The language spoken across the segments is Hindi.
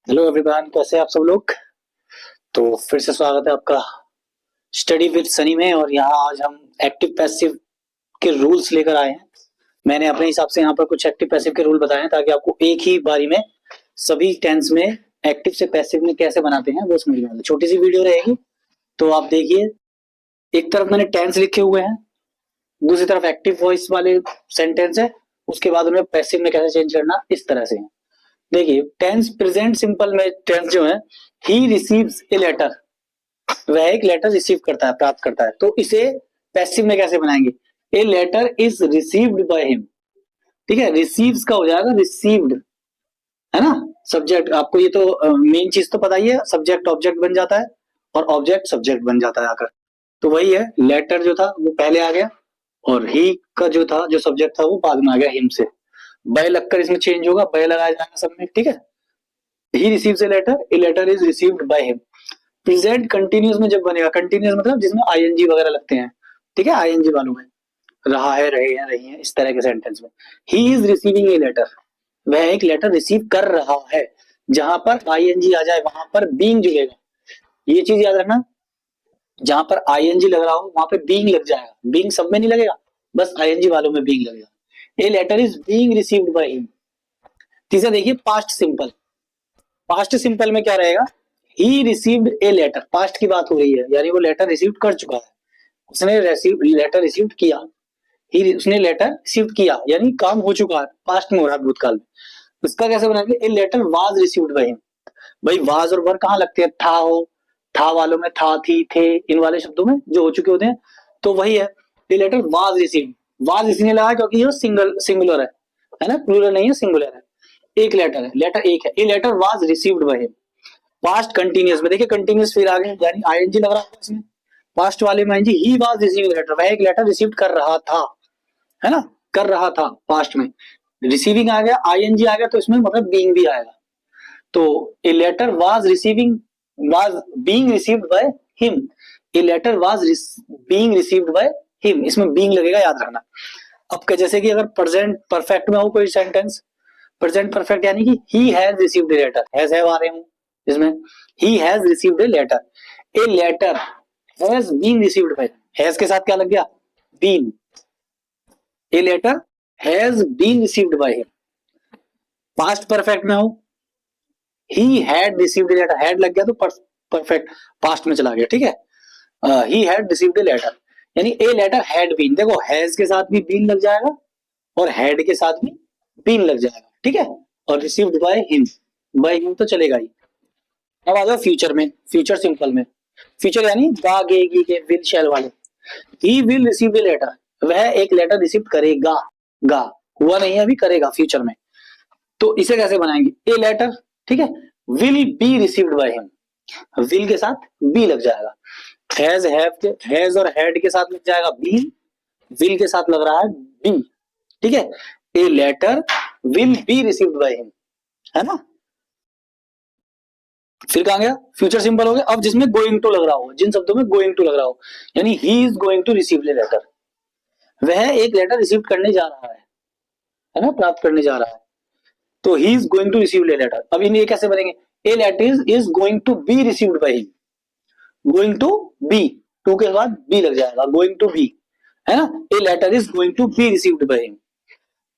हेलो एवरीवन, कैसे हैं आप सब लोग। तो फिर से स्वागत है आपका स्टडी विद सनी में। और यहाँ आज हम एक्टिव पैसिव के रूल्स लेकर आए हैं। मैंने अपने हिसाब से यहाँ पर कुछ एक्टिव पैसिव के रूल बताए हैं ताकि आपको एक ही बारी में सभी टेंस में एक्टिव से पैसिव में कैसे बनाते हैं वो समझ में आए। छोटी सी वीडियो रहेगी, तो आप देखिए। एक तरफ मैंने टेंस लिखे हुए हैं, दूसरी तरफ एक्टिव वॉइस वाले सेंटेंस है, उसके बाद उन्हें पैसिव में कैसे चेंज करना इस तरह से है। देखिए, टेंस प्रेजेंट सिंपल में टेंस जो है, ही रिसीव्स ए लेटर, वह एक लेटर रिसीव करता है, प्राप्त करता है। तो इसे पैसिव में कैसे बनाएंगे? A letter is received by him. ठीक है, रिसीव्स का हो जाएगा रिसीव्ड, है ना। सब्जेक्ट आपको ये तो मेन चीज तो पता ही है, सब्जेक्ट ऑब्जेक्ट बन जाता है और ऑब्जेक्ट सब्जेक्ट बन जाता है आकर। तो वही है, लेटर जो था वो पहले आ गया और ही का जो था, जो सब्जेक्ट था वो बाद में आ गया हिम से। बय लगकर इसमें चेंज होगा, बय लगाया जाएगा सब में। ठीक है, he receives a letter is received by him. Present continuous में जब बनेगा, कंटिन्यूअस मतलब जिसमें आईएनजी वगैरह लगते हैं, ठीक है, आईएनजी वालों में रहा है, रहे हैं, रही है, इस तरह के सेंटेंस में he is receiving a letter, वह एक लेटर रिसीव कर रहा है। जहां पर आईएनजी आ जाए वहां पर बीइंग जुड़ेगा, ये चीज याद रखना। जहां पर आईएनजी लग रहा हो वहां पे बीइंग लग जाएगा। बीइंग सब में नहीं लगेगा, बस आईएनजी वालों में बीइंग लगेगा। A letter is being received by him. तीसरा देखिए, पास्ट सिंपल। पास्ट सिंपल में क्या रहेगा? He received a letter, past की बात हो रही है, यानी वो लेटर रिसीव कर चुका है, उसने लेटर रिसीव किया। ही उसने लेटर रिसीव किया यानी काम हो चुका है, पास्ट में हो रहा है, भूतकाल में। इसका कैसे बनाएंगे? A letter was received by him. भाई वाज और वर कहाँ लगते हैं? था हो, था वालों में था, थी, थे, इन वाले शब्दों में जो हो चुके होते हैं। तो वही है, a letter was received. Was इसलिए लगा क्योंकि ये सिंगुलर है ना, प्लूरल नहीं है, सिंगुलर है। एक लेटर है, लेटर एक है। A letter was received by him. Past continuous में देखिए, कंटिन्यूअस फिर आगे यानी आईएनजी लग रहा है इसमें। पास्ट वाले में ING, he was receiving letter, वह एक लेटर रिसीव कर रहा था, है ना, कर रहा था। पास्ट में रिसीविंग आ गया, आईएनजी आ गया, तो इसमें मतलब बीइंग भी आएगा। तो a letter was receiving, was being received by him. A letter was being received by him, इसमें बीइंग लगेगा, याद रखना। अब जैसे कि अगर प्रेजेंट परफेक्ट में हो कोई सेंटेंस, प्रेजेंट परफेक्ट यानी कि he has received a letter, has है आ रहे हूं इसमें, he has received a letter. A letter has been received by, has के साथ क्या लग गया? Been. A letter has been received by him. Past perfect में हो, he had received a letter, had लग गया तो परफेक्ट पास्ट में चला गया। ठीक है, he had received a letter यानी ए लेटर हैड बीन। देखो, हैज के साथ भी बीन लग जाएगा और हैड के साथ भी बीन लग जाएगा। ठीक है, और रिसीव्ड बाय हिम तो चलेगा ही। अब आ जाओ फ्यूचर में, फ्यूचर सिंपल में। फ्यूचर यानी गा, गे, गी, के, विल, शैल वाले। He will receive a letter, वह एक लेटर रिसीव करेगा। गा हुआ नहीं है अभी, करेगा फ्यूचर में। तो इसे कैसे बनाएंगे? ए लेटर, ठीक है, will be received by him. Will के साथ बी लग जाएगा। हैज, हैव, हैज और हैड के साथ लग जाएगा बी, विल के साथ लग रहा है बी। ठीक है, a letter will be received by him, है ना। फिर कहां गया? फ्यूचर सिंपल हो गया। अब जिसमें गोइंग टू लग रहा हो, जिन शब्दों में गोइंग टू लग रहा हो, यानी he is going to receive a letter, वह एक लेटर रिसीव करने जा रहा है ना, प्राप्त करने जा रहा है। तो he is going to receive a letter. अब इन्हें कैसे बनेंगे? A letter is going to be received by him. Going to be, to के बाद बी लग जाएगा, गोइंग टू बी, है ना। A letter is going to be received by him.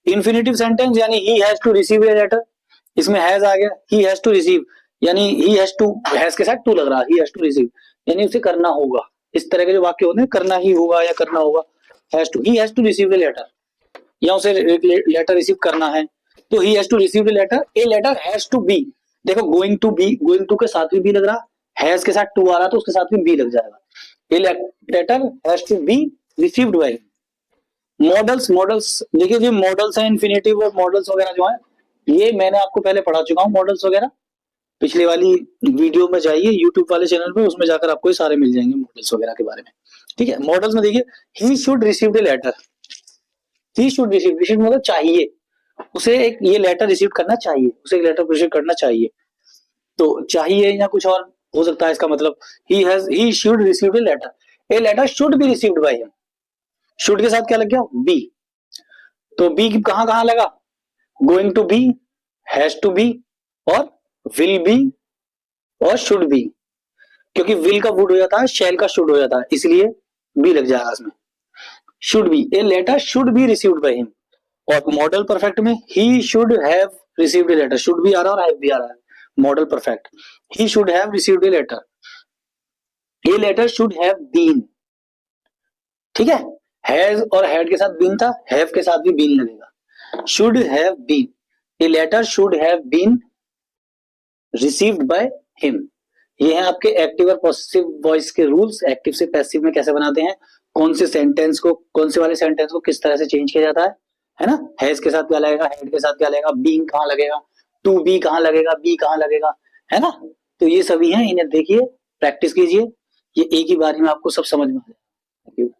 Infinitive sentence यानी he has to receive a letter, इसमें हैज आ गया, ही हैज टू रिसीव यानी ही हैज टू, हैज के साथ टू लग रहा है, ही हैज टू रिसीव यानी उसे करना होगा। इस तरह के जो वाक्य होते हैं, करना ही होगा या करना होगा, has to, he has to receive a letter, या उसे लेटर रिसीव करना है, तो he has to receive a letter. A letter has to be, देखो going to be, going to के साथ भी बी लग रहा, हैज के साथ टू आ रहा तो उसके साथ भी बी लग जाएगा। A letter has to be received by. Modals, modals देखिए, जो मॉडल्स हैं, इन्फिनेटिव और मॉडल्स वगैरह जो है, ये मैंने आपको पहले पढ़ा चुका हूँ। मॉडल्स वगैरह पिछले वाली वीडियो में जाइए, यूट्यूब वाले चैनल पे, उसमें जाकर आपको ये सारे मिल जाएंगे मॉडल्स वगैरह के बारे में। ठीक है, मॉडल्स में देखिए, he should receive a letter, he should receive, receive मतलब चाहिए, उसे एक ये लेटर रिसीव करना चाहिए, उसे एक लेटर रिसीव करना चाहिए। तो चाहिए या कुछ और हो सकता है इसका मतलब। He should receive a letter, a letter should be received by him. Should के साथ क्या लग गया? बी। तो बी कहां कहां लगा? Going to be, has to be और विल बी और शुड बी, क्योंकि विल का वुड हो जाता है, शैल का शुड हो जाता है, इसलिए बी लग जाएगा इसमें। Should be, a letter should be received by him. और मॉडल परफेक्ट में he should have received a letter, should भी आ रहा है और हैव भी आ रहा है। Modal perfect, he should have received a letter, a letter should have been. ठीक है, हैज और हैड के साथ बीन था, हैव के साथ भी बीन लगेगा। Should have been, a letter should have been received by him. ये हैं आपके एक्टिव और पॉसेसिव वॉइस के रूल्स। एक्टिव से पैसिव में कैसे बनाते हैं, कौन से सेंटेंस को, कौन से वाले सेंटेंस को किस तरह से चेंज किया जाता है ना। हैज के साथ क्या लगेगा, हेड के साथ क्या लगेगा, बीइंग कहाँ लगेगा, टू बी कहाँ लगेगा, बी कहाँ लगेगा, है ना। तो ये सभी हैं, इन्हें देखिए, प्रैक्टिस कीजिए, ये एक ही बार में आपको सब समझ में आ जाएगा।